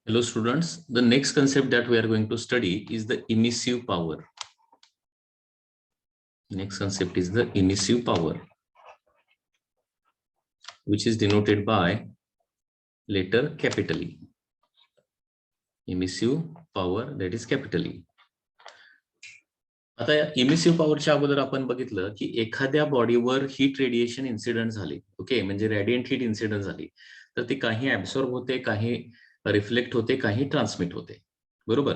Hello students, the next concept that we are going to study is the emissive power. Next concept is the emissive power, which is denoted by letter capital E. Emissive power, that is capital E. आता emissive पॉवरच्या अगोदर आपण बघितलं की एखाद्या बॉडीवर heat radiation incident झाली, okay, म्हणजे radiant heat incident झाली तर ती काही ऍब्सॉर्ब होते, काही रिफ्लेक्ट होते, काही ट्रान्समिट होते, बरोबर.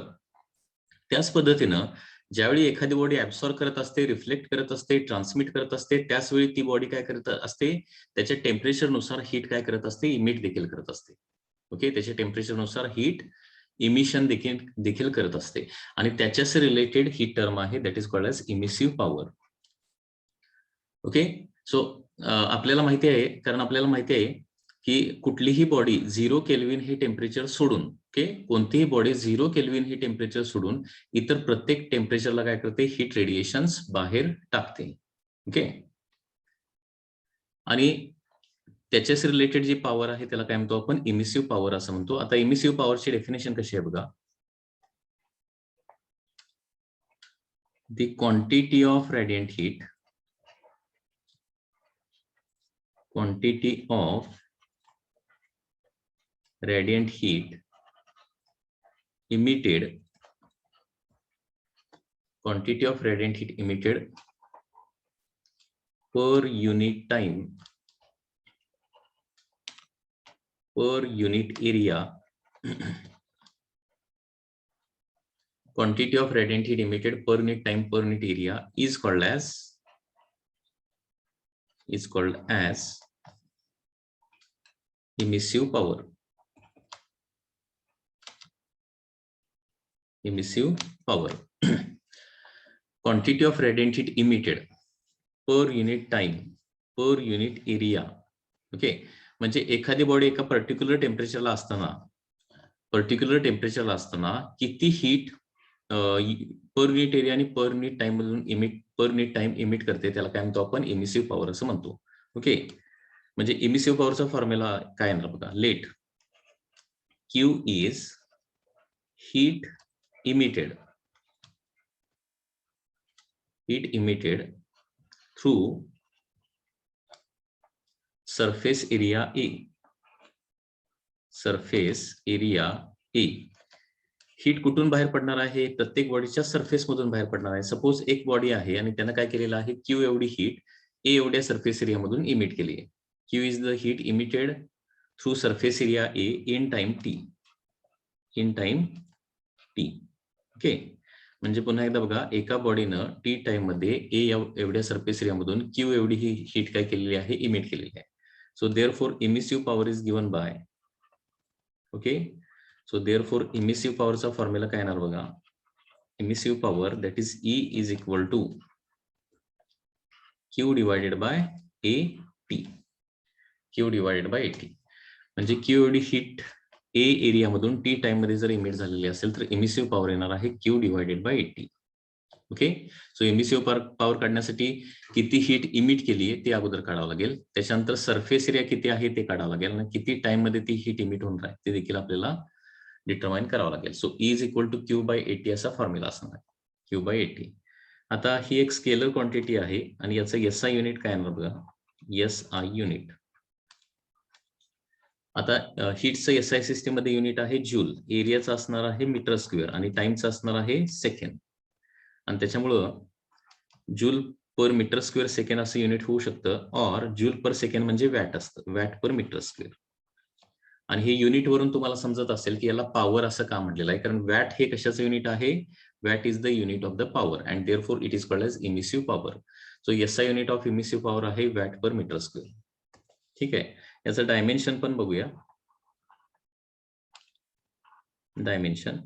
त्याच पद्धतीनं ज्यावेळी एखादी बॉडी ऍब्सॉर्ब करत असते, रिफ्लेक्ट करत असते, ट्रान्समिट करत असते, त्याच वेळी ती बॉडी काय करत असते, त्याच्या टेम्परेचरनुसार हीट काय करत असते, इमिट देखील करत असते, ओके. त्याच्या टेम्परेचरनुसार हीट इमिशन देखील करत असते आणि त्याच्याशी रिलेटेड ही टर्म आहे, that is called as emissive power, okay. So आपल्याला माहिती आहे, कारण आपल्याला माहिती आहे की कुठलीही बॉडी 0 केल्विन हे टेम्परेचर सोडून, ओके, कोणतीही बॉडी 0 केल्विन हे टेम्परेचर सोडून इतर प्रत्येक टेम्परेचरला काय करते, हीट रेडिएशन्स बाहेर टाकते, ओके. आणि त्याच्याशी रिलेटेड जी पॉवर आहे त्याला काय म्हणतो आपण, इमिसिव्ह पॉवर असं म्हणतो. आता इमिसिव्ह पॉवरची डेफिनेशन कशी आहे बघा. The quantity of radiant heat emitted per unit time per unit area quantity of radiant heat emitted per unit time per unit area is called as emissive power. Emissive power. Quantity of radiant heat emitted per unit time per unit area, okay. म्हणजे एखादी body एका particular टेम्परेचरला असताना किती heat per unit area आणि per unit time मधून emit करते, त्याला काय म्हणतो आपण, इमिसिव्ह पॉवर असं म्हणतो, ओके. म्हणजे इमिसिव्ह पॉवरचा फॉर्म्युला काय येणार बघा. Let Q is heat emitted through surface area E. Heat कुठून बाहेर पडणार आहे, प्रत्येक बॉडीच्या सरफेस मधून बाहेर पडणार आहे. सपोज एक बॉडी आहे आणि त्यानं काय केलेलं आहे, Q एवढी हीट A एवढ्या सरफेस एरिया मधून इमिट केली आहे. Q is the heat emitted through surface area A in time T, okay. म्हणजे पुन्हा एकदा बघा, एका बॉडीनं T टाइम मध्ये A एवढ्या सरफेस एरिया मधून Q एवढी ही हीट काय केलेली आहे, इमिट केलेली आहे. So therefore emissive power is given by, okay. So therefore emissive पॉवरचा फॉर्म्युला काय येणार बघा. Emissive power that is E is equal to Q divided by AT. म्हणजे Q एवढी हीट A एरिया मधून T टाइम मध्ये जर इमिट झालेली असेल तर इमिसिव्ह पॉवर येणार आहे Q divided by AT, okay. So emissive power काढण्यासाठी किती हीट इमिट केली आहे ते अगोदर काढावं लागेल, त्याच्यानंतर सरफेस एरिया किती आहे ते काढावं लागेल आणि किती टाइम मध्ये ती हीट इमिट होणार आहे ते देखील आपल्याला डिटरमाइन करावं लागेल. So E is equal to Q by AT असा फॉर्म्युला असणार आहे, Q बाय AT. आता ही एक स्केलर क्वांटिटी आहे आणि याचं SI युनिट काय येणार बघा, SI युनिट. आता हीटचं SI सिस्टीम मध्ये युनिट आहे जूल, एरियाचा असणार आहे मीटर स्क्वेअर आणि टाइमचा असणार आहे सेकंड. आणि त्याच्यामुळं joule per metre square second असं युनिट होऊ शकतं, और जूल पर सेकंड म्हणजे वॅट असतं, वॅट पर मीटर स्क्वेअर. आणि हे युनिट वरून तुम्हाला समजत असेल की याला पॉवर असं का म्हटलेलं आहे, कारण वॅट हे कशाचं युनिट आहे, watt is the unit of the power and therefore it is called as emissive power. So SI unit of emissive power आहे वॅट पर मीटर स्क्वेअर, ठीक आहे. याचं डायमेन्शन पण बघूया. डायमेन्शन,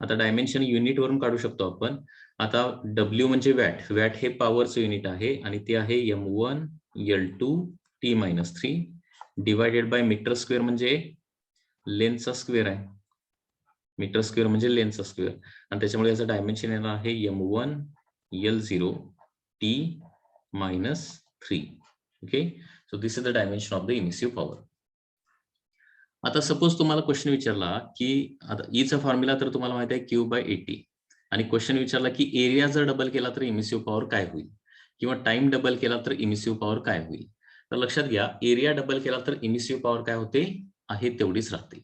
आता डायमेन्शन युनिट वरून काढू शकतो आपण. आता W म्हणजे वॅट हे पॉवरचं युनिट आहे आणि ते आहे M1 L2 T-3 divided by metre square म्हणजे लेंथचा स्क्वेअर आहे, मीटर स्क्वेअर म्हणजे लेंथचा स्क्वेअर आणि त्याच्यामुळे याचं डायमेन्शन येणार आहे M1 L0 T-3, okay. So this is the dimension of the emissive power. आता सपोज तुम्हाला क्वेश्चन विचारला की आता ईचा फॉर्म्युला तर तुम्हाला माहिती आहे Q/80 आणि क्वेश्चन विचारला की एरिया जर डबल केला तर इमिसिव्ह पॉवर काय होईल किंवा टाइम डबल केला तर इमिसिव्ह पॉवर काय होईल. तर लक्षात घ्या, एरिया डबल केला तर इमिसिव्ह पॉवर काय होते, आहे तेवढीच राहते.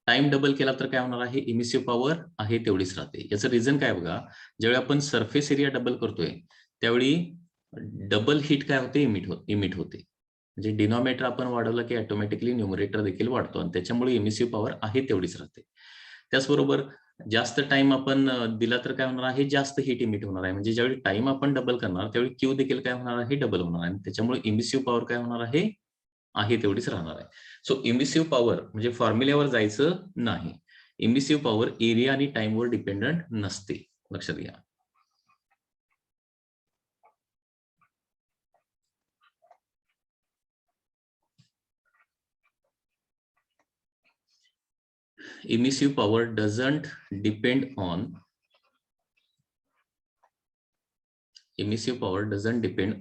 टाइम डबल केला तर काय होणार आहे, इमिसिव्ह पॉवर आहे तेवढीच राहते. याचं रिझन काय बघा, ज्यावेळी आपण सरफेस एरिया डबल करतोय त्यावेळी डबल हीट काय होते, इमिट होते. म्हणजे डिनॉमिनेटर आपण वाढवलं की ऑटोमॅटिकली न्यूमरेटर देखील वाढतो आणि त्याच्यामुळे इमिसिव्ह पॉवर आहे तेवढीच राहते. त्याचबरोबर जास्त टाइम आपण दिला तर काय होणार आहे, जास्त हीट इमिट होणार आहे. म्हणजे ज्यावेळी टाइम आपण डबल करणार त्यावेळी क्यू देखील काय होणार आहे, डबल होणार आहे आणि त्याच्यामुळे इमिसिव्ह पॉवर काय होणार आहे तेवढीच राहणार आहे. सो इमिसिव्ह पॉवर म्हणजे फॉर्म्युल्यावर जायचं नाही. इमिसिव्ह पॉवर एरिया आणि टाइमवर डिपेंडंट नसते, लक्षात घ्या. Emissive power doesn't depend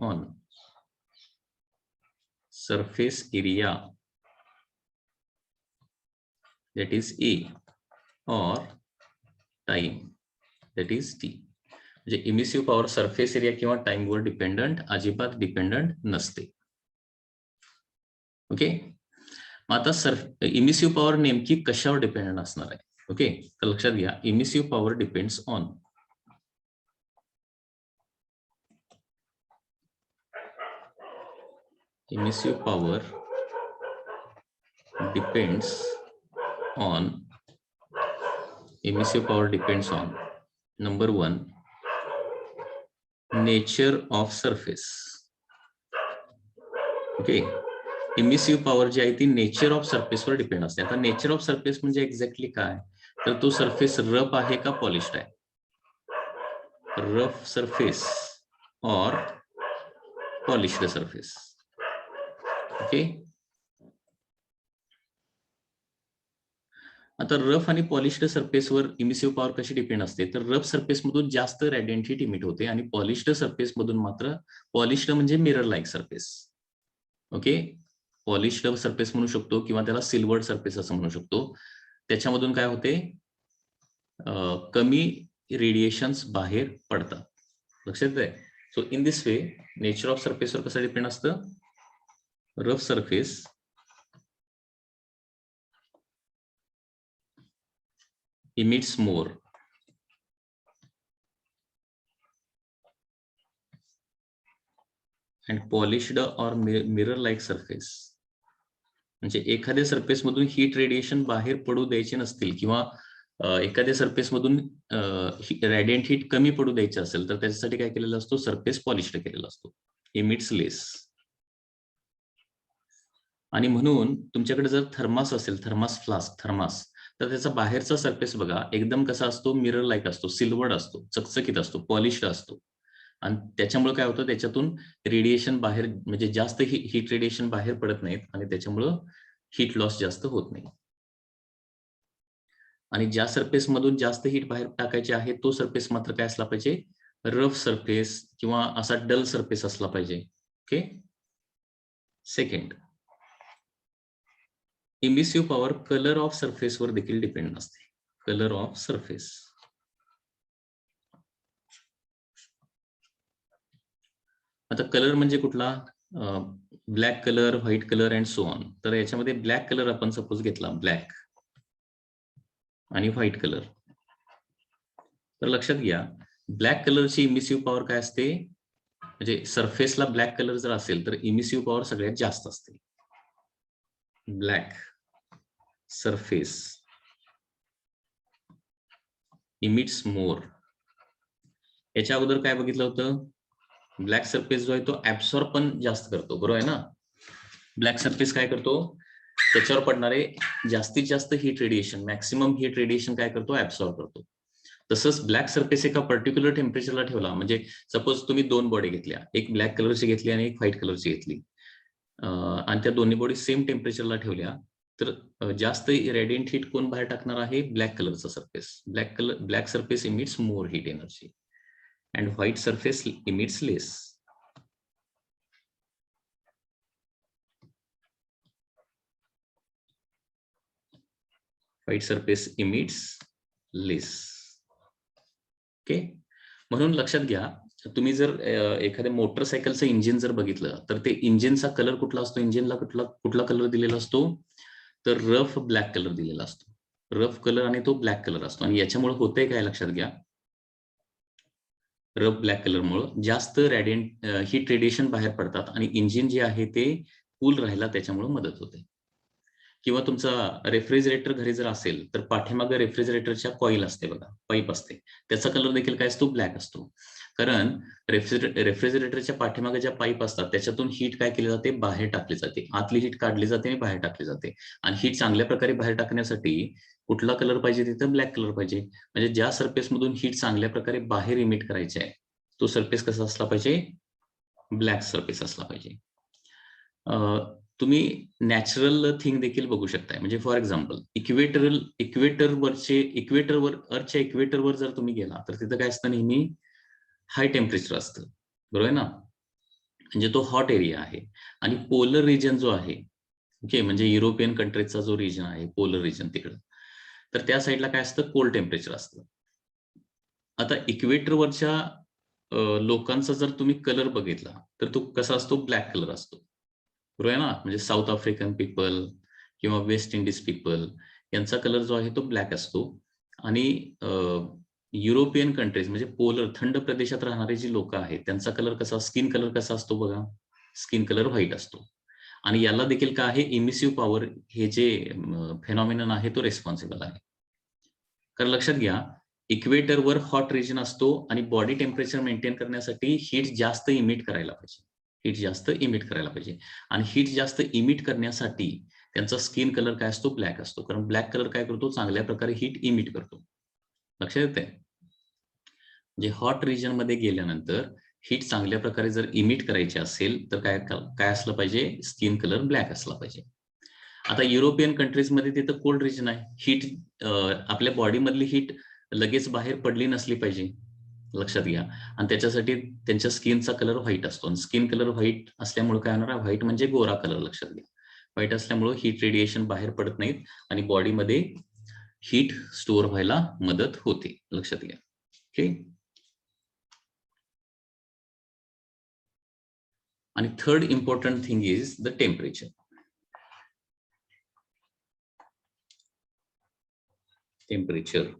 on surface area, that is A, or time, that is T. म्हणजे इमिसिव्ह पॉवर सरफेस एरिया किंवा टाइमवर डिपेंडंट अजिबात डिपेंडंट नसते. ओके, आता इमिसिव्ह पॉवर नेमकी कशावर डिपेंडंट असणार आहे. ओके, तर लक्षात घ्या, emissive power depends on number one, nature of surface. Okay, emissive power जी आहे ती नेचर ऑफ सरफेसवर डिपेंड असते. आता नेचर ऑफ सरफेस म्हणजे एक्झॅक्टली काय, तर तो सरफेस रफ आहे का पॉलिश्ड आहे. Rough surface or polished surface. Okay, आता रफ आणि पॉलिश्ड सरफेसवर इमिसिव्ह पॉवर कशी डिपेंड असते, तर रफ सरफेस मधून जास्त रॅडियंट हीट इमिट होते आणि पॉलिश्ड सरफेस मधून मात्र, पॉलिश्ड म्हणजे mirror like surface. Okay, polished surface म्हणू शकतो किंवा त्याला सिल्वर्ड सरफेस असं म्हणू शकतो. त्याच्यामधून काय होते, कमी रेडिएशन्स बाहेर पडतात. लक्षात आहे. So in this way nature of सरफेसवर कसं डिपेंड असतं, rough surface emits more and polished or mirror like surface, म्हणजे एखाद्या सरफेस मधून हीट रेडिएशन बाहेर पडू द्यायचे नसतील किंवा एखाद्या सरफेस मधून रॅडियंट हीट कमी पडू द्यायचे असेल तर त्याच्यासाठी काय केलेलं असतो, सरफेस पॉलिश्ड केलेला असतो, इमिट्स लेस. आणि म्हणून तुमच्याकडे जर थर्मास असेल, थर्मास फ्लास्क, थर्मास, तर त्याचा बाहेरचा सरफेस बघा एकदम कसा असतो, मिरर लाईक असतो, सिल्वर्ड असतो, चकचकीत असतो, पॉलिश्ड असतो. आणि त्याच्यामुळे काय होतं, त्याच्यातून रेडिएशन बाहेर म्हणजे जास्त हीट रेडिएशन बाहेर पडत नाहीत आणि त्याच्यामुळं हीट लॉस जास्त होत नाही. आणि ज्या सरफेस मधून जास्त हीट बाहेर टाकायचे आहे तो सरफेस मात्र काय असला पाहिजे, रफ सरफेस किंवा असा डल सरफेस असला पाहिजे. Okay, second, emissive power colour of सरफेसवर देखील डिपेंड असते. कलर ऑफ सरफेस, आता कलर म्हणजे कुठला, black colour, white colour and so on. तर याच्यामध्ये ब्लॅक कलर आपण सपोज घेतला, ब्लॅक आणि व्हाईट कलर, तर लक्षात घ्या ब्लॅक कलरची इमिसिव्ह पॉवर काय असते, म्हणजे सरफेसला ब्लॅक कलर जर असेल तर इमिसिव्ह पॉवर सगळ्यात जास्त असते. ब्लॅक सरफेस इमिट्स मोर. याच्या अगोदर काय बघितलं होतं, ब्लॅक सरफेस जो आहे तो ऍब्सॉर्ब पण जास्त करतो, बरोबर आहे ना. ब्लॅक सरफेस काय करतो, त्याच्यावर पडणारे जास्तीत जास्त heat radiation, maximum heat radiation काय करतो, ऍब्सॉर्ब करतो. तसंच ब्लॅक सरफेस एका पर्टिक्युलर टेम्परेचरला ठेवला, म्हणजे सपोज तुम्ही दोन बॉडी घेतल्या, एक ब्लॅक कलरची घेतली आणि एक व्हाईट कलरची घेतली, आणि त्या दोन्ही बॉडी सेम टेम्परेचरला ठेवल्या, तर जास्त रेडियंट हीट कोण बाहेर टाकणार आहे, ब्लॅक कलरचा surface. Black surface emits more heat energy and white surface emits less. White surface emits less. Okay, म्हणून लक्षात घ्या, तुम्ही जर एखाद्या मोटरसायकलचं इंजिन जर बघितलं तर ते इंजिनचा कलर कुठला असतो, इंजिनला कुठला कलर दिलेला असतो, तर रफ ब्लॅक कलर दिलेला असतो. रफ कलर आणि तो ब्लॅक कलर असतो. आणि याच्यामुळे होतंय काय लक्षात घ्या, रफ ब्लॅक कलरमुळे जास्त रॅडियंट हीट रेडिएशन बाहेर पडतात आणि इंजिन जे आहे ते कूल राहायला त्याच्यामुळे मदत होते. किंवा तुमचा रेफ्रिजरेटर घरी जर असेल तर पाठीमागे रेफ्रिजरेटरच्या कॉईल असते बघा, पाईप असते, त्याचा कलर देखील काय असतो, ब्लॅक असतो. कारण रेफ्रिजरेटरच्या पाठीमागे ज्या पाईप असतात त्याच्यातून हीट काय केली जाते, बाहेर टाकली जाते. आतली हीट काढली जाते आणि बाहेर टाकली जाते. आणि हीट चांगल्या प्रकारे बाहेर टाकण्यासाठी कुठला कलर पाहिजे, तिथं ब्लॅक कलर पाहिजे. म्हणजे ज्या सरफेस मधून हीट चांगल्या प्रकारे बाहेर इमिट करायची आहे तो सरफेस कसा असला पाहिजे, ब्लॅक सरफेस असला पाहिजे. तुम्ही नॅचरल थिंग देखील बघू शकताय. म्हणजे फॉर एक्झाम्पल इक्वेटरवर अर्थच्या इक्वेटरवर जर तुम्ही गेला तर तिथं काय असतं, नेहमी हाय टेम्परेचर असतं, बरोबर आहे ना, म्हणजे तो हॉट एरिया आहे. आणि पोलर रिजन जो आहे, ओके, म्हणजे युरोपियन कंट्रीजचा जो रिजन आहे पोलर रिजन तिकडं, तर त्या साईडला काय असतं, कोल्ड टेम्परेचर असतं. आता इक्वेटरवरच्या लोकांचा जर तुम्ही कलर बघितला तर तो कसा असतो, ब्लॅक कलर असतो, बरोबर आहे ना. म्हणजे साऊथ आफ्रिकन पीपल किंवा वेस्ट इंडिज पीपल यांचा कलर जो आहे तो ब्लॅक असतो. आणि युरोपियन कंट्रीज म्हणजे पोलर थंड प्रदेशात राहणारे जी लोक आहेत त्यांचा कलर कसा, स्किन कलर कसा असतो बघा, स्किन कलर व्हाईट असतो. आणि याला देखील काय आहे, इमिसिव्ह पॉवर हे जे फेनॉमिनन आहे तो रेस्पॉन्सिबल आहे. कारण लक्षात घ्या, इक्वेटरवर हॉट रिजन असतो आणि बॉडी टेम्परेचर मेंटेन करण्यासाठी हीट जास्त इमिट करायला पाहिजे, हीट जास्त इमिट करायला पाहिजे. आणि हीट जास्त इमिट करण्यासाठी त्यांचा स्किन कलर काय असतो, ब्लॅक असतो. कारण ब्लॅक कलर काय करतो, चांगल्या प्रकारे हीट इमिट करतो. लक्षात येते, म्हणजे हॉट रिजन मध्ये गेल्यानंतर हीट चांगल्या प्रकारे जर इमिट करायची असेल तर काय काय असलं पाहिजे, स्किन कलर ब्लॅक असला पाहिजे. आता युरोपियन कंट्रीज मध्ये तिथं कोल्ड रिजन आहे, हीट आपल्या बॉडी मधली हीट लगेच बाहेर पडली नसली पाहिजे, लक्षात घ्या. आणि त्याच्यासाठी त्यांच्या स्किनचा कलर व्हाईट असतो. आणि स्किन कलर व्हाईट असल्यामुळे काय होणार, व्हाईट म्हणजे गोरा कलर, लक्षात घ्या. व्हाईट असल्यामुळे हीट रेडिएशन बाहेर पडत नाहीत आणि बॉडीमध्ये हीट स्टोअर व्हायला मदत होते, लक्षात घ्या. ओके. आणि third important thing is the temperature. Temperature,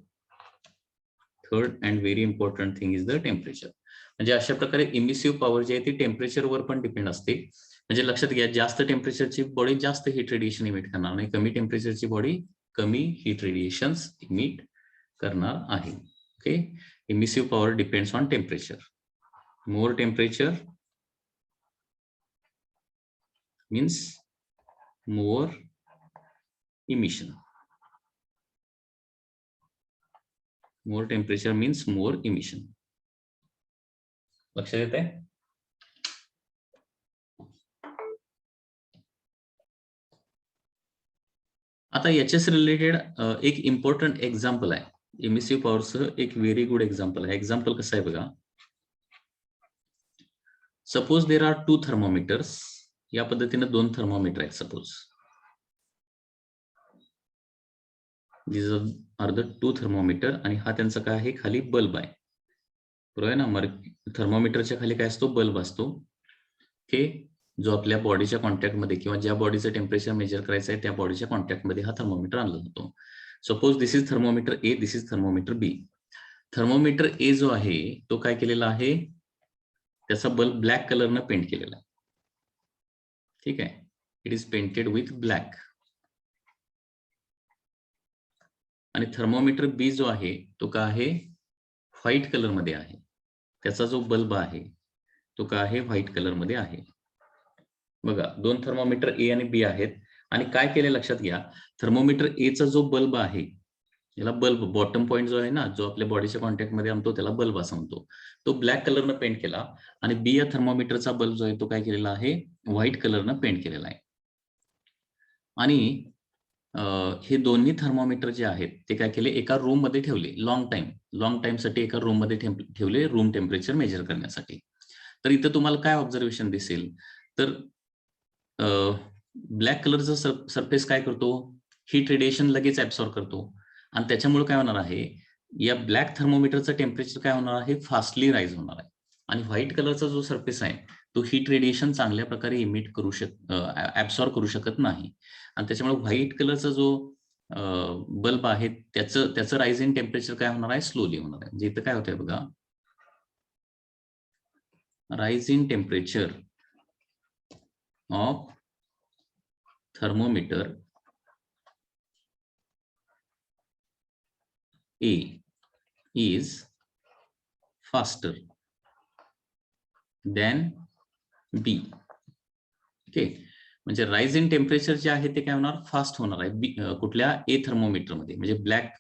third and very important thing is the temperature. म्हणजे अशा प्रकारे इमिसिव्ह पॉवर जी आहे ती टेम्परेचरवर पण डिपेंड असते. म्हणजे लक्षात घ्या, जास्त टेम्परेचरची बॉडी जास्त हीट रेडिएशन इमिट करणार आणि कमी टेम्परेचरची बॉडी कमी हीट रेडिएशन इमिट करणार आहे. Okay, emissive power depends on temperature. More temperature means more emission. More temperature means more emission. लक्षात येत आहे. आता याच्याच रिलेटेड एक इम्पॉर्टंट एक्झाम्पल आहे, इमिसिव्ह पॉवरचं एक व्हेरी गुड एक्झाम्पल आहे. एक्झाम्पल कसं आहे बघा, सपोज देर आर 2 थर्मोमीटर्स. या पद्धतीने 2 थर्मोमीटर आहेत suppose. these are the 2 thermometer आणि हा त्यांचा काय आहे, खाली बल्ब आहे, बरोबर आहे ना. थर्मोमीटरच्या खाली काय असतो, बल्ब असतो. ओके, जो आपल्या बॉडीच्या कॉन्टॅक्टमध्ये किंवा ज्या बॉडीचं टेम्परेचर मेजर करायचं आहे त्या बॉडीच्या कॉन्टॅक्टमध्ये हा थर्मोमीटर आणला जातो. Suppose this is thermometer A, this is thermometer B. Thermometer A जो आहे तो काय केलेला आहे, त्याचा बल्ब ब्लॅक कलरनं पेंट केलेला आहे. ठीक आहे, it is painted with black. आणि थर्मोमीटर बी जो आहे तो का आहे, व्हाईट कलर मध्ये आहे. त्याचा जो बल्ब आहे तो का आहे, व्हाईट कलर मध्ये आहे. बघा, 2 थर्मोमीटर ए आणि बी आहेत. आणि काय केले लक्षात घ्या, थर्मोमीटर ए चा जो बल्ब आहे, याला बल्ब बॉटम पॉइंट जो आहे ना, जो आपल्या बॉडीच्या कॉन्टॅक्ट मध्ये आणतो त्याला बल्ब असं म्हणतो, तो ब्लॅक कलरनं पेंट केला. आणि बी या थर्मोमीटरचा बल्ब जो आहे तो काय केलेला आहे, व्हाईट कलरनं पेंट केलेला आहे. आणि हे दोन्ही थर्मोमीटर जे आहेत ते काय केले, एका रूम मध्ये ठेवले, लॉंग टाइम साठी एका रूम मध्ये ठेवले, रूम टेम्परेचर मेजर करण्यासाठी. तर इथं तुम्हाला काय ऑब्झर्वेशन दिसेल, तर ब्लॅक कलरचा सरफेस काय करतो, हीट रेडिएशन लगेच ऍब्सॉर्ब करतो आणि त्याच्यामुळे काय होणार आहे, या ब्लॅक थर्मोमीटरचं टेम्परेचर काय होणार आहे, फास्टली राईज होणार आहे. आणि व्हाईट कलरचा जो सरफेस आहे तो हीट रेडिएशन चांगल्या प्रकारे इमिट करू ऍब्सॉर्ब करू शकत नाही. आणि त्याच्यामुळे व्हाईट कलरचा जो बल्ब आहे त्याचं राईज इन टेम्परेचर काय होणार आहे, स्लोली होणार आहे. म्हणजे इथं काय होतंय बघा, rise in temperature of thermometer A is faster than B. Okay, म्हणजे राईज इन टेम्परेचर जे आहे ते काय होणार, फास्ट होणार आहे कुठल्या ए थर्मोमीटर मध्ये, म्हणजे ब्लॅक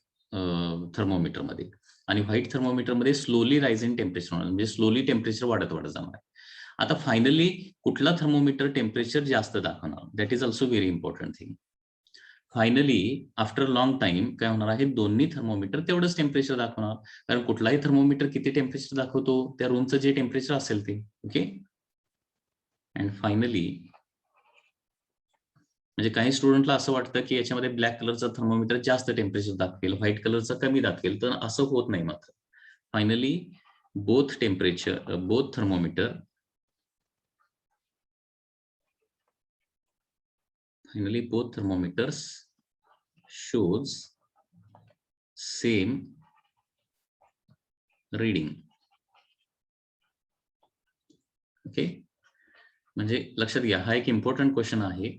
थर्मोमीटर मध्ये. आणि व्हाईट थर्मोमीटर मध्ये स्लोली राईज इन टेम्परेचर होणार, म्हणजे स्लोली टेम्परेचर वाढत जाणार आहे. आता फायनली कुठला थर्मोमीटर टेम्परेचर जास्त दाखवणार, that is also very important thing. Finally after long time काय होणार आहे, दोन्ही थर्मोमीटर तेवढंच टेम्परेचर दाखवणार. कारण कुठलाही थर्मोमीटर किती टेम्परेचर दाखवतो, त्या रूमचं जे टेम्परेचर असेल ते. ओके, अँड फायनली म्हणजे काही स्टुडंटला असं वाटतं की याच्यामध्ये ब्लॅक कलरचा थर्मोमीटर जास्त टेम्परेचर दाखवेल, व्हाईट कलरचा कमी दाखवेल, तर असं होत नाही. मात्र finally both thermometer shows same reading. Okay, म्हणजे लक्षात घ्या, हा एक इम्पॉर्टंट क्वेश्चन आहे.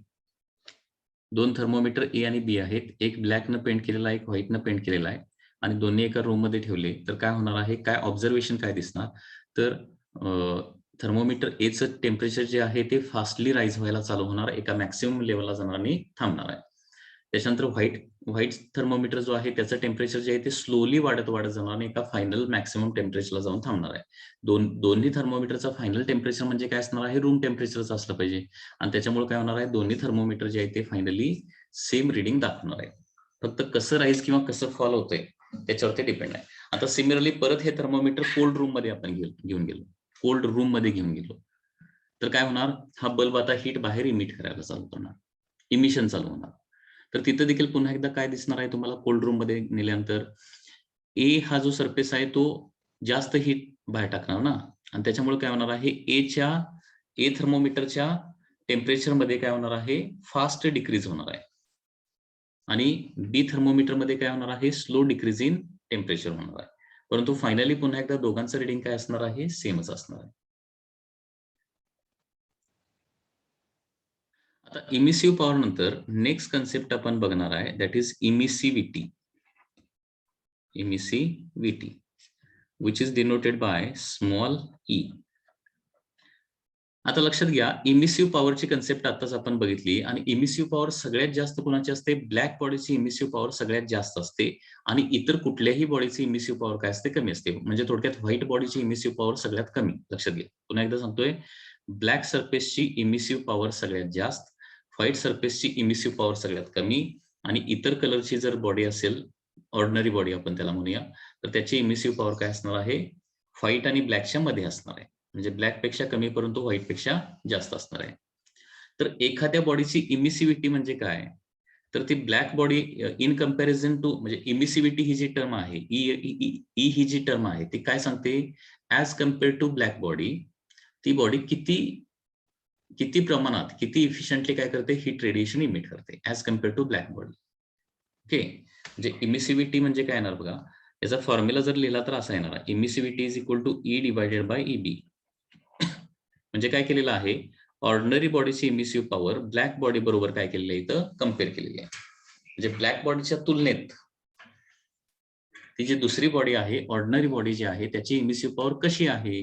दोन थर्मोमीटर ए आणि बी आहेत, एक ब्लॅक न पेंट केलेला आहे, एक व्हाईट न पेंट केलेला आहे, आणि दोन्ही एका रूम मध्ये ठेवले तर काय होणार आहे, काय ऑब्झर्वेशन काय दिसणार, तर थर्मोमीटर एचं टेम्परेचर जे आहे ते फास्टली राईज व्हायला चालू होणार, एका मॅक्सिमम लेवलला जाणार आणि थांबणार आहे. त्याच्यानंतर व्हाईट थर्मोमीटर जो आहे त्याचं टेम्परेचर जे आहे ते स्लोली वाढत जाणार आणि एका फायनल मॅक्सिमम टेम्परेचरला जाऊन थांबणार आहे. दोन्ही थर्मोमीटरचा फायनल टेम्परेचर म्हणजे काय असणार आहे, रूम टेम्परेचरच असलं पाहिजे. आणि त्याच्यामुळे काय होणार आहे, दोन्ही थर्मोमीटर जे आहे ते फायनली सेम रिडिंग दाखवणार आहे. फक्त कसं राईज किंवा कसं फॉल होतंय त्याच्यावरती डिपेंड आहे. आता सिमिलरली परत हे थर्मोमीटर कोल्ड रूम मध्ये आपण घेऊन गेलो, कोल्ड रूम मध्ये घेऊन गेलो, तर काय होणार, हा बल्ब आता हीट बाहेर इमिट करायला चालू करणार, इमिशन चालू होणार. तर तिथं देखील पुन्हा एकदा काय दिसणार आहे तुम्हाला, कोल्ड रूम मध्ये नेल्यानंतर ए हा जो सरफेस आहे तो जास्त हीट बाहेर टाकणार ना, आणि त्याच्यामुळे काय होणार आहे, ए थर्मोमीटरच्या टेम्परेचर मध्ये काय होणार आहे, फास्ट डिक्रीज होणार आहे. आणि बी थर्मोमीटर मध्ये काय होणार आहे, स्लो डिक्रीज इन टेम्परेचर होणार आहे. परंतु फायनली पुन्हा एकदा दोघांचं रिडिंग काय असणार आहे, सेमच असणार आहे. आता इमिसिव्ह पॉवर नंतर नेक्स्ट कन्सेप्ट आपण बघणार आहे, that is emissivity. which is denoted by small e. आता लक्षात घ्या, इमिसिव्ह पॉवरची कन्सेप्ट आताच आपण बघितली, आणि इमिसिव्ह पॉवर सगळ्यात जास्त कोणाची असते, ब्लॅक बॉडीची इमिसिव्ह पॉवर सगळ्यात जास्त असते, आणि इतर कुठल्याही बॉडीची इमिसिव्ह पॉवर काय असते, कमी असते. म्हणजे थोडक्यात व्हाईट बॉडीची इमिसिव्ह पॉवर सगळ्यात कमी. लक्षात घ्या, पुन्हा एकदा सांगतोय, ब्लॅक सरफेसची इमिसिव्ह पॉवर सगळ्यात जास्त, व्हाईट सरफेसची इमिसिव्ह पॉवर सगळ्यात कमी, आणि इतर कलरची जर बॉडी असेल, ऑर्डिनरी बॉडी आपण त्याला म्हणूया, तर त्याची इमिसिव्ह पॉवर काय असणार आहे, व्हाईट आणि ब्लॅकच्या मध्ये असणार आहे. म्हणजे ब्लॅक पेक्षा कमी परंतु व्हाईट पेक्षा जास्त असणार आहे. तर एखाद्या बॉडीची इमिसिव्हिटी म्हणजे काय, तर ती black body in comparison to, म्हणजे इमिसिव्हिटी ही जी टर्म आहे, ई ही जी टर्म आहे ती काय सांगते, as compare to black body, ती बॉडी किती प्रमाणात, किती इफिशियंटली काय करते, हीट रेडिएशन इमिट करते as compare to black body. Okay, म्हणजे इमिसिव्हिटी म्हणजे काय येणार बघा, याचा फॉर्म्युला जर लिहिला तर असा येणार, emissivity is equal to E divided by EB. म्हणजे काय केलेलं आहे, ऑर्डिनरी बॉडीची इमिसिव्ह पॉवर ब्लॅक बॉडी बरोबर काय केलेलं आहे, इथं कम्पेअर केलेली आहे. म्हणजे ब्लॅक बॉडीच्या तुलनेत ती जी दुसरी बॉडी आहे, ऑर्डिनरी बॉडी जी आहे, त्याची इमिसिव्ह पॉवर कशी आहे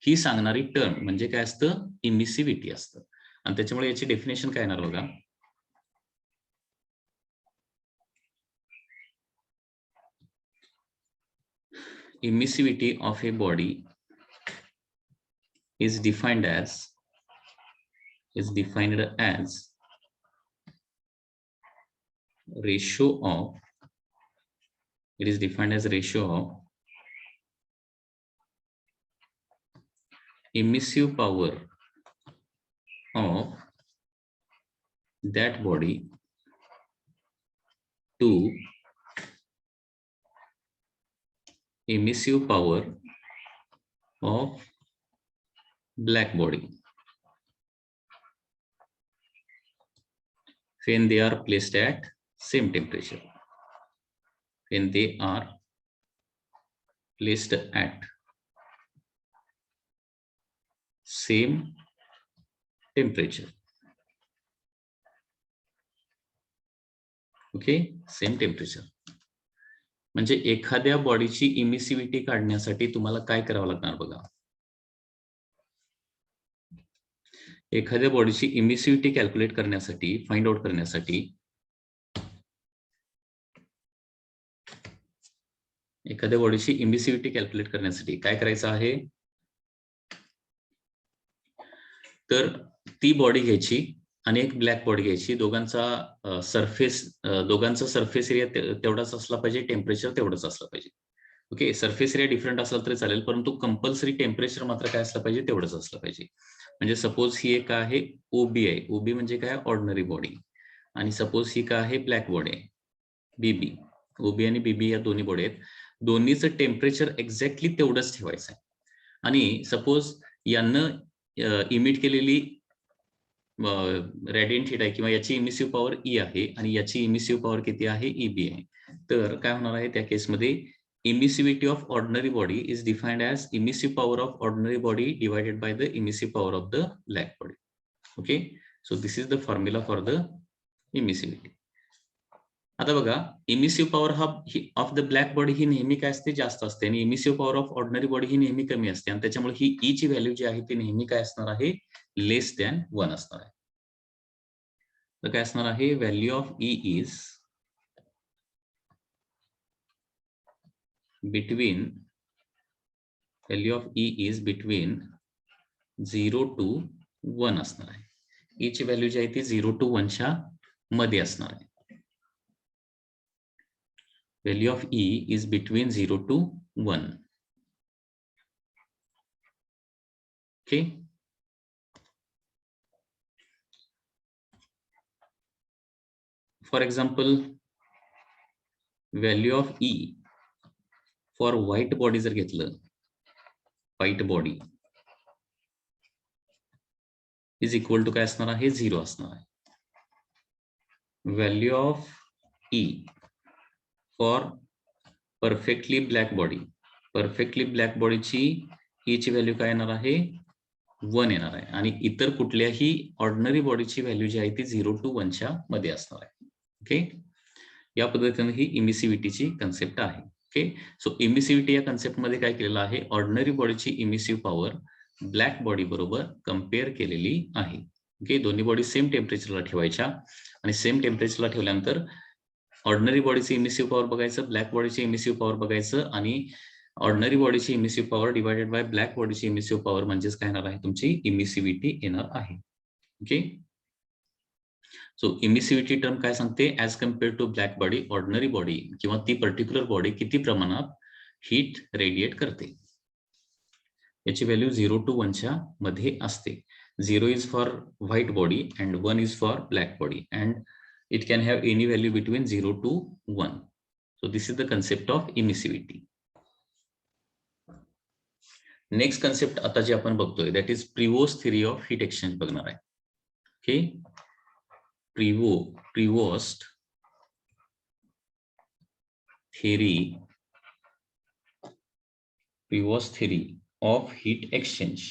ही सांगणारी टर्म म्हणजे काय असतं, इमिसिव्हिटी असतं. आणि त्याच्यामुळे याची डेफिनेशन काय येणार बघा, emissivity of a body is defined as ratio of, it is defined as ratio of emissive power of that body to emissive power of black body when they are placed at same temperature. When they are placed at same temperature. Okay, same temperature. म्हणजे एखाद्या बॉडीची इमिसिव्हिटी काढण्यासाठी तुम्हाला काय करावं लागणार बघा. एखाद्या बॉडीची इमिसिव्हिटी कॅल्क्युलेट करण्यासाठी, फाइंड आउट करण्यासाठी एखाद्या बॉडीची इमिसिव्हिटी कॅल्क्युलेट करण्यासाठी काय करायचं आहे, तर ती बॉडी घ्यायची आणि एक ब्लॅक बॉडी घ्यायची. दोघांचा सरफेस एरिया तेवढाच असला पाहिजे, टेम्परेचर तेवढंच असलं पाहिजे. ओके, सरफेस एरिया डिफरंट असला तरी चालेल, परंतु कंपल्सरी टेम्परेचर मात्र काय असलं पाहिजे, तेवढंच असलं पाहिजे. म्हणजे सपोज ही एक आहे ओबी आहे. ओबी म्हणजे काय, ऑर्डिनरी बॉडी. आणि सपोज ही काय आहे, ब्लॅक बॉडी आहे, बीबी. ओबी आणि बीबी या दोन्ही बॉडी आहेत. दोन्हीचं टेम्परेचर एक्झॅक्टली तेवढंच ठेवायचं आहे. आणि सपोज यानं इमिट केलेली रेडियंट हीट आहे किंवा याची इमिसिव्ह पॉवर ई आहे आणि याची इमिसिव्ह पॉवर किती आहे, ईबी आहे. तर काय होणार आहे त्या केसमध्ये, emissivity of ordinary body is defined as emissive power of ordinary body divided by the emissive power of the black body. Okay, so this is the formula for the emissivity. आता बघा, emissive power of the black body ही नेहमी काय असते, जास्त असते, आणि emissive power of ordinary body ही नेहमी कमी असते. आणि त्याच्यामुळे ही ई ची व्हॅल्यू जी आहे ती नेहमी काय असणार आहे, लेस दॅन 1 असणार आहे. तर काय असणार आहे, value of E is between, value of E is between 0 to 1 असणार आहे. ई ची व्हॅल्यू जी आहे ती 0 to 1 च्या मध्ये असणार आहे. Value of E is between 0 to 1. Okay. For example, value of E for white body जर घेतलं, white body is equal to काय असणार आहे, 0 असणार आहे. Value of E for perfectly black body, perfectly black body ची E ची value काय येणार आहे, 1 येणार आहे. आणि इतर कुठल्याही ऑर्डिनरी बॉडीची व्हॅल्यू जी आहे ती 0 to 1 च्या मध्ये असणार आहे. ओके, या पद्धतीने ही इमिसिव्हिटीची कन्सेप्ट आहे. ओके, सो इमिसिव्हिटी या कन्सेप्ट मध्ये काय केलेलं आहे, ऑर्डिनरी बॉडीची इमिसिव्ह पॉवर ब्लॅक बॉडी बरोबर कम्पेअर केलेली आहे. ओके, दोन्ही बॉडी सेम टेम्परेचरला ठेवायच्या आणि सेम टेम्परेचरला ठेवल्यानंतर ऑर्डिनरी बॉडीची इमिसिव्ह पॉवर बघायचं, ब्लॅक बॉडीची इमिसिव्ह पॉवर बघायचं, आणि ऑर्डिनरी बॉडीची emissive power divided by black बॉडीची इमिसिव्ह पॉवर म्हणजेच काय येणार आहे, तुमची इमिसिव्हिटी येणार आहे. ओके, सो इमिसिव्हिटी टर्म काय सांगते, as compare to black body, ordinary body किंवा ती पर्टिक्युलर बॉडी किती प्रमाणात हीट रेडिएट करते, याची व्हॅल्यू 0 to 1 च्या मध्ये असते. 0 is for white body and 1 is for black body, and it can have any value between 0 to 1. So this is the concept of emissivity. Next concept आता जे आपण बघतोय, that is Prevost theory of heat exchange बघणार आहे. Okay, Prevost theory of heat exchange.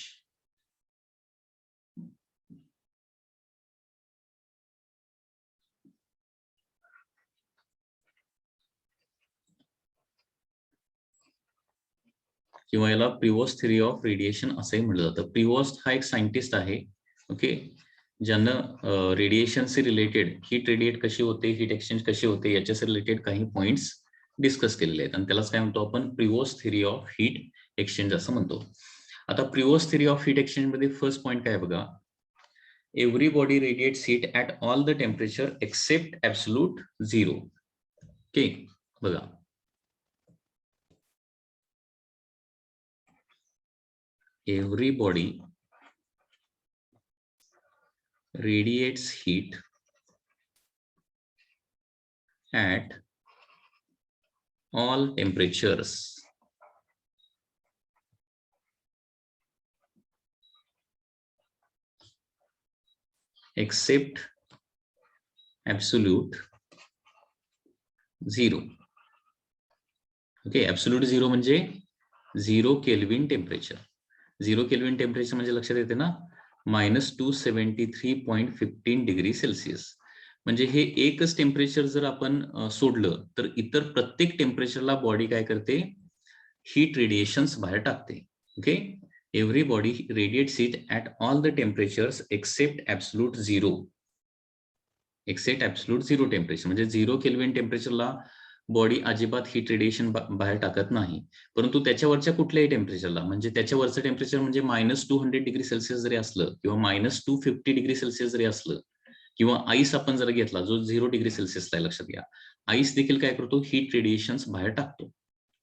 किंवा याला प्रिवोस्ट theory of radiation असंही म्हटलं जातं. प्रिवोस्ट हा एक सायंटिस्ट आहे, ओके, ज्यानं रेडिएशनशी रिलेटेड, हीट रेडिएट कशी होते, हीट एक्सचेंज कशी होते, याच्याशी रिलेटेड काही पॉइंट्स डिस्कस केलेले आहेत आणि त्यालाच काय म्हणतो आपण, Prevost theory of heat exchange असं म्हणतो. आता Prevost theory of heat exchange मध्ये फर्स्ट पॉइंट काय बघा, every body radiates heat at all the temperature except absolute 0. Okay, बघा, every body radiates heat at all temperatures except absolute zero. Okay, absolute zero म्हणजे 0 kelvin temperature. 0 kelvin temperature म्हणजे लक्षात येते ना, -273.15 degree Celsius. म्हणजे हे एकच टेम्परेचर जर आपण सोडलं तर इतर प्रत्येक टेम्परेचरला बॉडी काय करते, हीट रेडिएशन्स बाहेर टाकते. Okay, every body radiates heat at all the temperatures except absolute zero. Except absolute zero temperature म्हणजे 0 केल्विन टेम्परेचरला बॉडी अजिबात हीट रेडिएशन बाहेर टाकत नाही. परंतु त्याच्यावरच्या कुठल्याही टेम्परेचरला, म्हणजे त्याच्यावरचं टेम्परेचर म्हणजे -200 डिग्री सेल्सिअस जरी असलं किंवा -250 डिग्री सेल्सिअस जरी असलं किंवा आईस आपण जर घेतला जो 0 डिग्री सेल्सिअसला आहे, लक्षात घ्या, आईस देखील काय करतो, हीट रेडिएशन्स बाहेर टाकतो.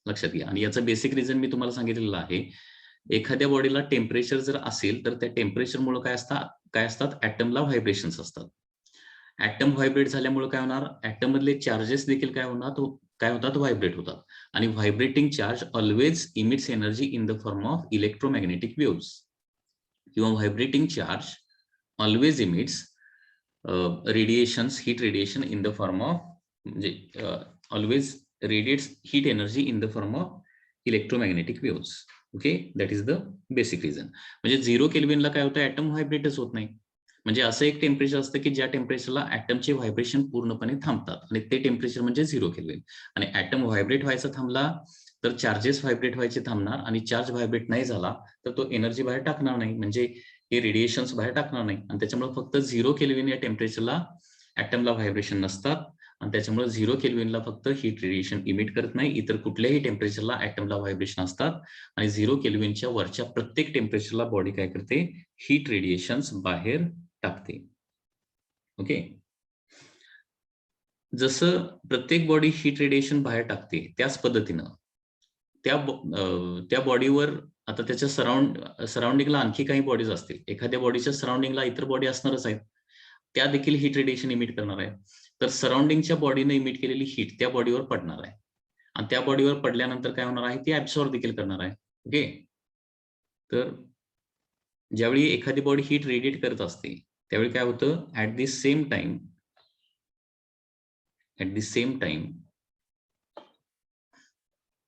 लक्षात घ्या. आणि याचं बेसिक रिझन मी तुम्हाला सांगितलेलं आहे. एखाद्या बॉडीला टेम्परेचर जर असेल तर त्या टेम्परेचरमुळे काय असतात ऍटमला व्हायब्रेशन्स असतात. ऍटम व्हायब्रेट झाल्यामुळे काय होणार, ऍटम मधले चार्जेस देखील काय होतात, व्हायब्रेट होतात. आणि vibrating charge always emits energy in the form of electromagnetic waves. किंवा vibrating charge always emits radiations, heat radiation in the form of, म्हणजे always radiates heat energy in the form of electromagnetic waves. Okay, that is the basic reason. म्हणजे 0 केल्विनला काय होतं, atom व्हायब्रेटच होत नाही. म्हणजे असं एक टेम्परेचर असतं की ज्या टेम्परेचरला ऍटमचे व्हायब्रेशन पूर्णपणे थांबतात आणि ते टेम्परेचर म्हणजे 0 केल्विन. आणि ऍटम व्हायब्रेट व्हायचा थांबला तर चार्जेस व्हायब्रेट व्हायचे थांबणार आणि चार्ज व्हायब्रेट नाही झाला तर तो एनर्जी बाहेर टाकणार नाही, म्हणजे हे रेडिएशन्स बाहेर टाकणार नाही. आणि त्याच्यामुळे फक्त 0 केल्विन या टेम्परेचरला ऍटमला व्हायब्रेशन नसतात आणि त्याच्यामुळे 0 केल्विनला फक्त हीट रेडिएशन इमिट करत नाही. इतर कुठल्याही टेम्परेचरला ऍटमला व्हायब्रेशन असतात आणि 0 केल्विनच्या वरच्या प्रत्येक टेम्परेचरला बॉडी काय करते, हीट रेडिएशन्स बाहेर टाकते. ओके, जसं प्रत्येक बॉडी हीट रेडिएशन बाहेर टाकते त्याच पद्धतीनं त्या बॉडीवर आता त्याच्या सराउंडिंगला आणखी काही बॉडीज असतील. एखाद्या बॉडीच्या सराउंडिंगला इतर बॉडी असणारच आहेत, त्या देखील हीट रेडिएशन इमिट करणार आहेत. तर सराउंडिंगच्या बॉडीने इमिट केलेली हीट त्या बॉडीवर पडणार आहे आणि त्या बॉडीवर पडल्यानंतर काय होणार आहे, ती ऍब्सॉर्ब देखील करणार आहे. ओके, तर ज्यावेळी एखादी बॉडी हीट रेडिएट करत असते त्यावेळी काय होतं, at the same time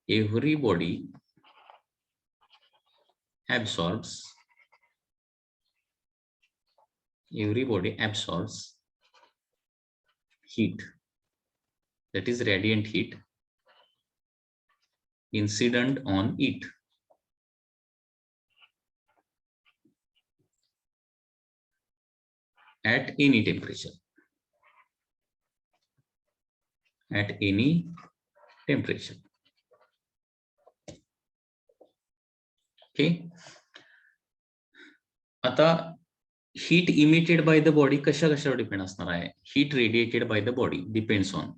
every body absorbs heat, that is radiant heat incident on it at any temperature. Okay, आता heat emitted by the body कशावर डिपेंड असणार आहे, heat radiated by the body depends on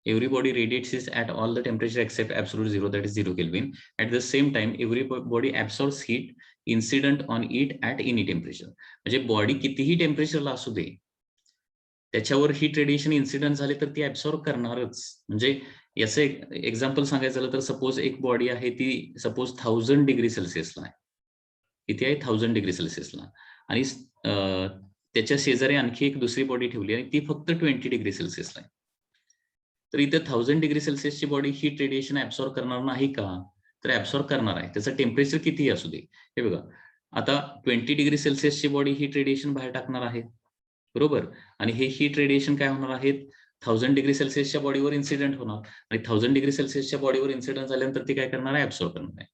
every body radiates it at all the temperature except absolute zero, that is 0 Kelvin. At the same time every body absorbs heat incident on it at any temperature. म्हणजे body कितीही टेम्परेचरला असू दे त्याच्यावर heat radiation incident झाले तर ती absorb करणारच. म्हणजे याचं एक्झाम्पल सांगायचं झालं तर सपोज एक बॉडी आहे ती सपोज 1000 डिग्री सेल्सिअसला आहे, किती आहे 1000 डिग्री सेल्सिअसला, आणि त्याच्या शेजारी आणखी एक दुसरी बॉडी ठेवली आणि ती फक्त 20 डिग्री सेल्सिअसला आहे. तर इथे 1000 डिग्री सेल्सिअसची बॉडी हीट रेडिएशन ऍब्सॉर्ब करणार नाही का, तर ऍब्सॉर्ब करणार आहे. त्याचं टेम्परेचर कितीही असू दे. हे बघा, आता 20 डिग्री सेल्सिअसची बॉडी हीट रेडिएशन बाहेर टाकणार आहे, बरोबर, आणि हे हीट रेडिएशन काय होणार आहेत, 1000 डिग्री सेल्सिअसच्या बॉडीवर इन्सिडेंट होणार आणि 1000 डिग्री सेल्सिअसच्या बॉडीवर इन्सिडेंट झाल्यानंतर ती काय करणार आहे, ऍब्सॉर्ब करणार आहे.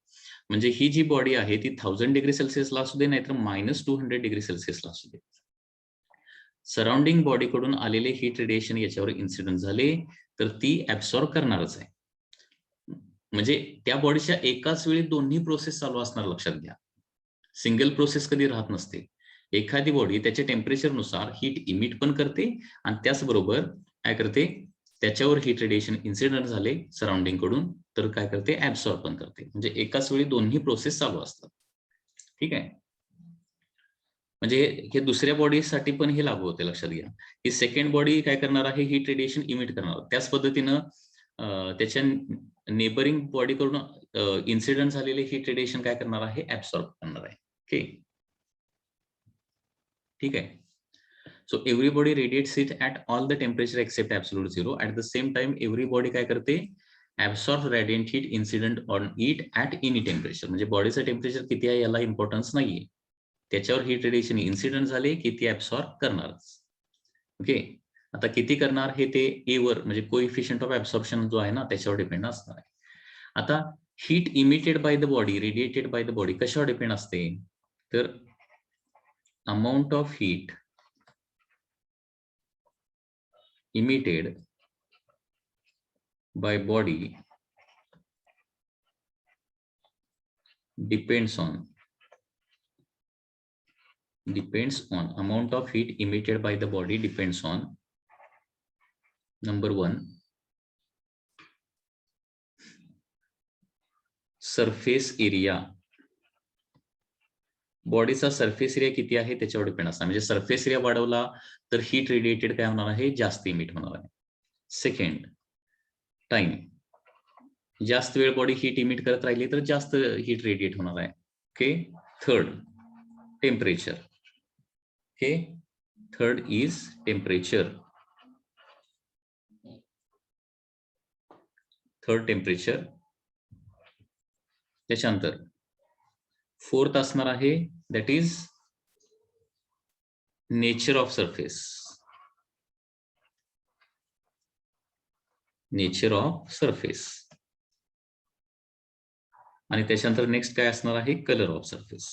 म्हणजे ही जी बॉडी आहे ती 1000 डिग्री सेल्सिअसला असू दे नाहीतर -200 डिग्री सेल्सिअसला असू दे, सराउंडिंग बॉडीकडून आलेले हीट रेडिएशन याच्यावर इन्सिडेंट झाले तर ती ऍब्सॉर्ब करणारच आहे. म्हणजे त्या बॉडीच्या एकाच वेळी दोन्ही प्रोसेस चालू असणार, लक्षात घ्या. सिंगल प्रोसेस कधी राहत नसते. एखादी बॉडी त्याच्या टेम्परेचरनुसार हीट इमिट पण करते आणि त्याचबरोबर काय करते, त्याच्यावर हीट रेडिएशन इन्सिडेंट झाले सराउंडिंग कडून तर काय करते, ऍब्सॉर्ब पण करते. म्हणजे एकाच वेळी दोन्ही प्रोसेस चालू असतात. ठीक आहे, म्हणजे हे दुसऱ्या बॉडीसाठी पण हे लागू होते, लक्षात घ्या. ही सेकंड बॉडी काय करणार आहे, हीट रेडिएशन इमिट करणार. त्याच पद्धतीनं त्याच्या नेबरिंग बॉडीकडून इन्सिडेंट झालेले हीट रेडिएशन काय करणार आहे, ऍब्सॉर्ब करणार आहे. ओके, ठीक आहे. So everybody radiates it at all the temperature except absolute zero. At the same time, everybody काय करते, absorbs radiant heat incident on it at any temperature. म्हणजे बॉडीचं टेम्परेचर किती आहे याला इम्पॉर्टन्स नाहीये, त्याच्यावर हीट रेडिएशन इन्सिडेंट झाले की ती ऍब्सॉर्ब करणारच. ओके, आता किती करणार हे ते ए वर म्हणजे कोइफिशियंट ऑफ ऍब्सॉर्प्शन जो आहे ना त्याच्यावर डिपेंड असणार आहे. आता heat emitted by the body, radiated by the body कशावर डिपेंड असते, तर amount of heat emitted by body depends on amount of heat emitted by the body depends on number 1 surface area. बॉडीचा surface area किती आहे त्याच्यावर depend असणार. म्हणजे surface area वाढवला तर हीट रेडिएटेड काय होणार आहे, जास्त इमिट होणार आहे. सेकंड, टाइम, जास्त वेळ बॉडी हीट इमिट करत राहिली तर जास्त हीट रेडिएट होणार आहे. Okay, third, temperature. Okay, third is temperature. Third temperature. त्याच्यानंतर फोर्थ असणार आहे that is nature of surface. Nature of surface. आणि त्याच्यानंतर नेक्स्ट काय असणार आहे, कलर ऑफ सरफेस.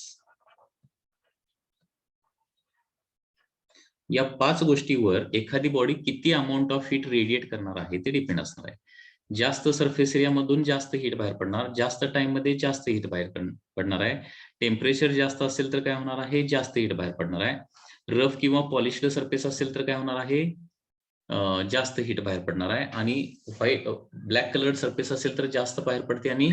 या 5 गोष्टीवर एखादी बॉडी किती अमाऊंट ऑफ हीट रेडिएट करणार आहे ते डिपेंड असणार आहे. जास्त सरफेस एरिया मधून जास्त हीट बाहेर पडणार, जास्त टाइम मध्ये जास्त हीट बाहेर पडणार आहे. टेम्परेचर जास्त असेल तर काय होणार आहे, जास्त हीट बाहेर पडणार आहे. रफ किंवा पॉलिश्ड सरफेस असेल तर काय होणार आहे, जास्त हीट बाहेर पडणार आहे. आणि व्हाईट ब्लॅक कलर्ड सरफेस असेल तर जास्त बाहेर पडते आणि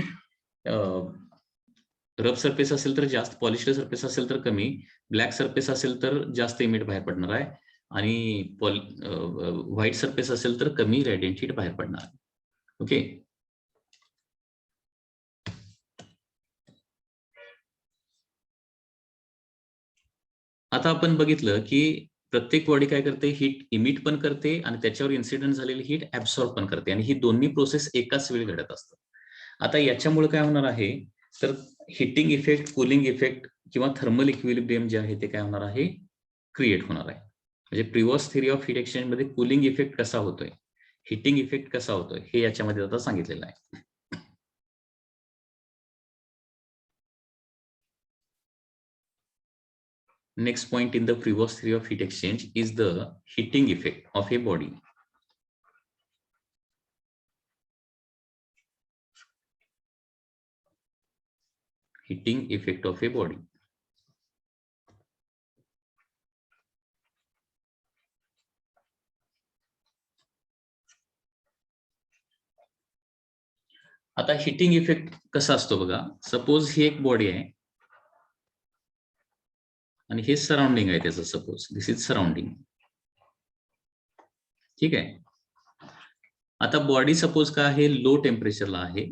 रफ सरफेस असेल तर जास्त, पॉलिश्ड सरफेस असेल तर कमी, ब्लॅक सरफेस असेल तर जास्त इमिट बाहेर पडणार आहे आणि व्हाईट सरफेस असेल तर कमी रेडियंट हीट बाहेर पडणार. ओके, आता आपण बघितलं की प्रत्येक बॉडी काय करते, हीट इमिट पण करते आणि त्याच्यावर इन्सिडेंट झालेली हीट ऍब्सॉर्ब पण करते आणि ही दोन्ही प्रोसेस एकाच वेळी घडत असतात. आता याच्यामुळे काय होणार आहे, तर हिटिंग इफेक्ट, कुलिंग इफेक्ट किंवा थर्मल इक्विलिब्रियम जे आहे ते काय होणार आहे, क्रिएट होणार आहे. म्हणजे previous theory of heat exchange मध्ये कुलिंग इफेक्ट कसा होतोय, हिटिंग इफेक्ट कसा होतोय हे याच्यामध्ये आता सांगितलेलं आहे. Next point in the previous theory of heat exchange is the heating effect of a body. Heating effect of a body. आता हिटिंग इफेक्ट कसा असतो बघा, सपोज ही एक बॉडी आहे आणि हे सराउंडिंग आहे त्याचं, सपोज दिस इज सराउंडिंग. ठीक आहे, आता बॉडी सपोज काय आहे, लो टेम्परेचरला आहे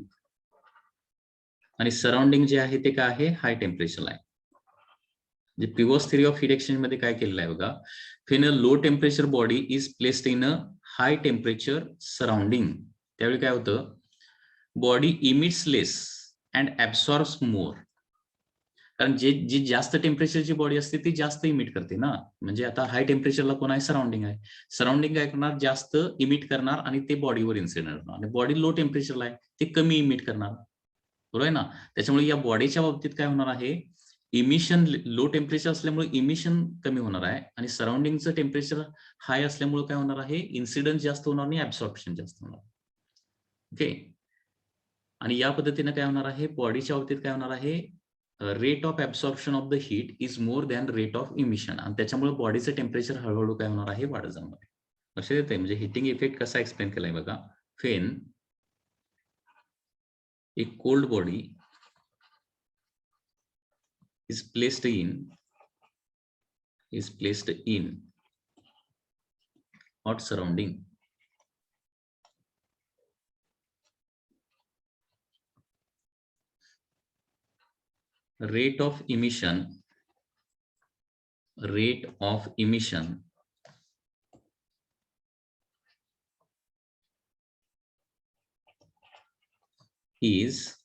आणि सराउंडिंग जे आहे ते काय आहे, हाय टेम्परेचरला आहे. म्हणजे previous theory of heat exchange मध्ये काय केलेलं आहे बघा, when a low temperature body is placed in a high temperature surrounding, त्यावेळी काय होतं, बॉडी इमिट्स लेस अँड ऍब्सॉर्ब्स मोर. कारण जी जास्त टेम्परेचरची बॉडी असते ती जास्त इमिट करते ना. म्हणजे आता हाय टेम्परेचरला कोण आहे, सराउंडिंग आहे. सराउंडिंग काय करणार, जास्त इमिट करणार आणि ते बॉडीवर इन्सिडेंट होणार. आणि बॉडी लो टेम्परेचरला आहे, ते कमी इमिट करणार, बरोबर आहे ना. त्याच्यामुळे या बॉडीच्या बाबतीत काय होणार आहे, इमिशन लो टेम्परेचर असल्यामुळे इमिशन कमी होणार आहे आणि सराउंडिंगचं टेम्परेचर हाय असल्यामुळे काय होणार आहे, इन्सिडन्स जास्त होणार आणि ऍब्सॉर्प्शन जास्त होणार. ओके, आणि या पद्धतीने काय होणार आहे, बॉडीच्या बाबतीत काय होणार आहे, rate of absorption of the heat is more than rate of emission. आणि त्याच्यामुळे बॉडीचं टेम्परेचर हळूहळू काय होणार आहे, वाढत जाणार आहे. लक्षात येते, म्हणजे हिटिंग इफेक्ट कसा एक्सप्लेन केलाय बघा. When a cold body is placed in is placed in hot surrounding, rate of emission is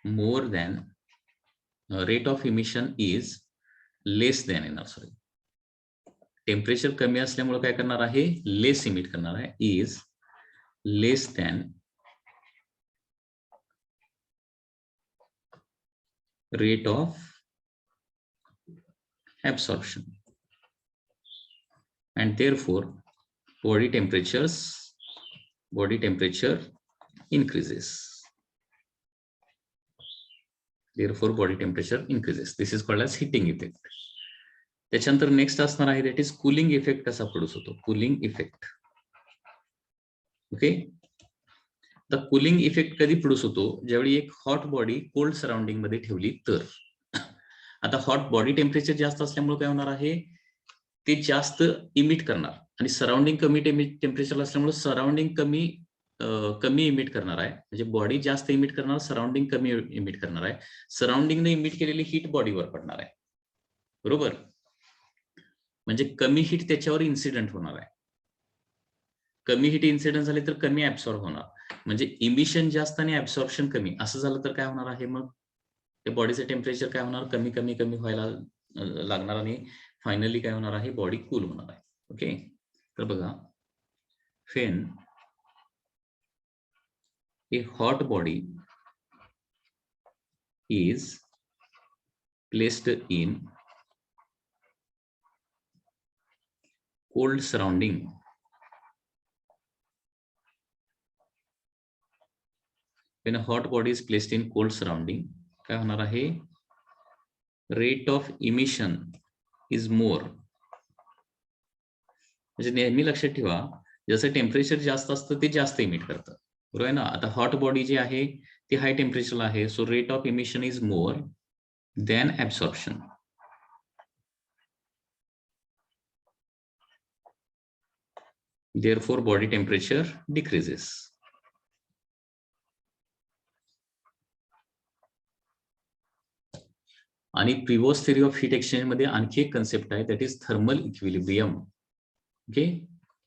more than rate of emission is less than येणार, सॉरी टेम्परेचर कमी असल्यामुळे काय करणार आहे, लेस इमिट करणार आहे, is less than rate of absorption, and therefore body temperature increases. Therefore body temperature increases. This is called as heating effect. त्याच्यानंतर next असणार आहे दॅट इज कूलिंग इफेक्ट. कसा प्रोड्यूस होतो, cooling effect. Okay, the cooling effect कधी produce होतो, ज्यावेळी एक hot body cold surrounding मध्ये ठेवली तर. आता हॉट बॉडी टेम्परेचर जास्त असल्यामुळे काय होणार आहे, ते जास्त इमिट करणार, आणि सराउंडिंग कमी टेम्परेचर असल्यामुळे सराउंडिंग कमी इमिट करणार आहे. म्हणजे बॉडी जास्त इमिट करणार, सराउंडिंग कमी इमिट करणार आहे. सराउंडिंगने इमिट केलेली हीट बॉडीवर पडणार आहे, बरोबर. म्हणजे कमी हीट त्याच्यावर इन्सिडेंट होणार आहे. कमी हीट इन्सिडेंट झाले तर कमी ऍब्सॉर्ब होणार. म्हणजे इमिशन जास्त आणि ऍब्सॉर्प्शन कमी असं झालं तर काय होणार आहे, मग ते बॉडीचं टेम्परेचर काय होणार, कमी कमी कमी व्हायला लागणार, आणि फायनली काय होणार आहे, बॉडी कूल होणार आहे. ओके, तर बघा, फेन a hot body is placed in cold surrounding, when a hot body is placed in cold surrounding, काय होणार आहे, rate of emission is more. म्हणजे नेहमी लक्षात ठेवा, जसं टेम्परेचर जास्त असतं ते जास्त इमिट करतं, बरोबर आहे ना. आता हॉट बॉडी जी आहे ती हाय टेम्परेचरला आहे, so rate of emission is more than absorption. therefore body temperature decreases. आणि previous theory of heat exchange मध्ये आणखी एक कन्सेप्ट आहे, that is thermal equilibrium. Okay,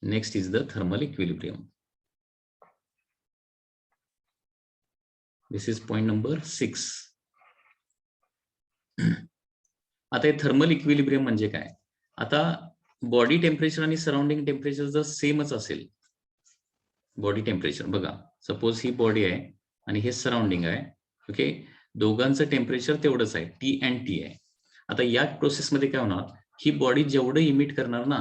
next is the thermal equilibrium. This is point number 6. आता हे thermal equilibrium म्हणजे काय, आता बॉडी टेम्परेचर आणि सराउंडिंग टेम्परेचर जर सेमच असेल, बॉडी टेम्परेचर बघा, सपोज ही बॉडी आहे आणि हे सराउंडिंग आहे. ओके, दोघांचं टेम्परेचर तेवढंच आहे, टी अँड टी आहे. आता या प्रोसेसमध्ये काय होणार, ही बॉडी जेवढं इमिट करणार ना,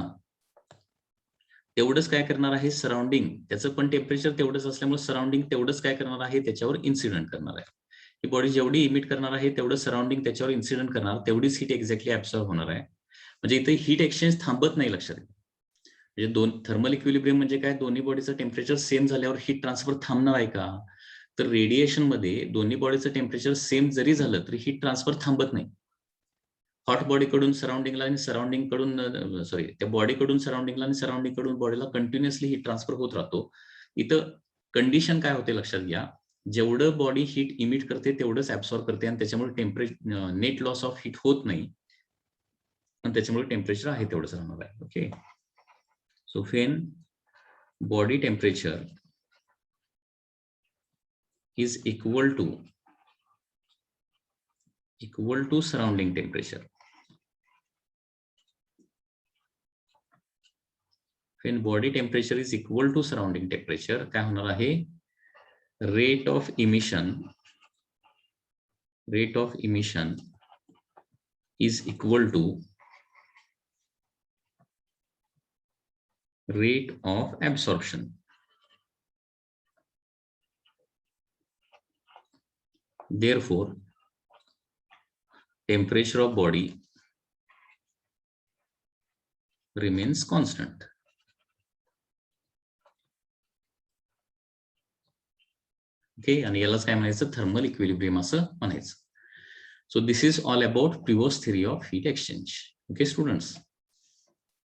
तेवढंच काय करणार आहे, सराउंडिंग त्याचं पण टेम्परेचर तेवढंच असल्यामुळे सराउंडिंग तेवढंच काय करणार आहे, त्याच्यावर इन्सिडेंट करणार आहे. ही बॉडी जेवढी इमिट करणार आहे तेवढं सराउंडिंग त्याच्यावर इन्सिडेंट करणार, तेवढीच हीट एक्झॅक्टली ऍब्सॉर्ब होणार आहे. म्हणजे इथे हीट एक्सचेंज थांबत नाही, लक्षात घ्या. म्हणजे थर्मल इक्विलिब्रियम म्हणजे काय, दोन्ही बॉडीचं टेम्परेचर सेम झाल्यावर हीट ट्रान्सफर थांबणार आहे का, तर रेडिएशन मध्ये दोन्ही बॉडीचं टेम्परेचर सेम जरी झालं तरी हीट ट्रान्सफर थांबत नाही. हॉट बॉडीकडून सराउंडिंगला आणि सराउंडिंग कडून त्या बॉडीकडून सराउंडिंगला आणि सराउंडिंग कडून बॉडीला कंटिन्युअसली हीट ट्रान्सफर होत राहतो. इथं कंडिशन काय होते लक्षात घ्या, जेवढं बॉडी हीट इमिट करते तेवढंच ऍब्सॉर्ब करते, आणि त्याच्यामुळे temperature net loss of heat होत नाही, आणि त्याच्यामुळे टेम्परेचर आहे तेवढंच राहणार आहे. Okay, so when body temperature is equal to surrounding temperature, when body temperature is equal to surrounding temperature, काय होणार आहे, rate of emission is equal to rate of absorption. Therefore temperature of body remains constant. Okay, आणि यालाच काय म्हणायचं, thermal equilibrium असं म्हणायचं. So this is all about Prevost theory of heat exchange. Okay, students.